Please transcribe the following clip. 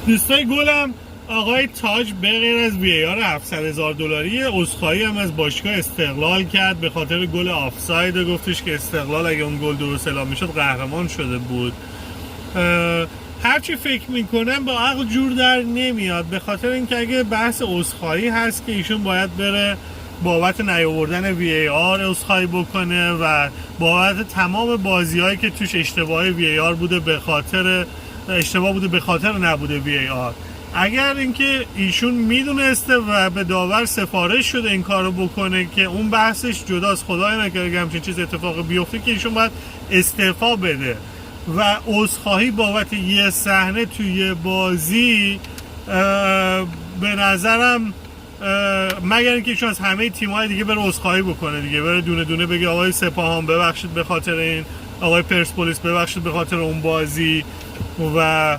دوستای گلم آقای تاج به غیر از وی آر $700,000 عذرخواهی هم از باشگاه استقلال کرد به خاطر گل آفساید. گفتش که استقلال اگه اون گل درست اعلام میشد قهرمان شده بود. هرچی فکر میکنم با عقل جور در نمیاد، به خاطر اینکه اگه بحث عذرخواهی هست که ایشون باید بره بابت نیاوردن وی آر عذرخواهی بکنه و بابت تمام بازی‌هایی که توش اشتباه وی آر بوده به خاطر نبوده وی آر. اگر اینکه ایشون میدونسته و به داور سفارش شده این کارو بکنه که اون بحثش جداست، خدای نکرده همچین چیز اتفاقی بیفته، که ایشون باید استعفا بده و عذرخواهی بابت یه صحنه توی بازی به نظرم مگر اینکه ایشون از همه تیم‌های دیگه بره عذرخواهی بکنه دیگه، بره دونه دونه بگه آقای سپاهان ببخشید به خاطر این، آقای پرسپولیس ببخشید به خاطر اون بازی و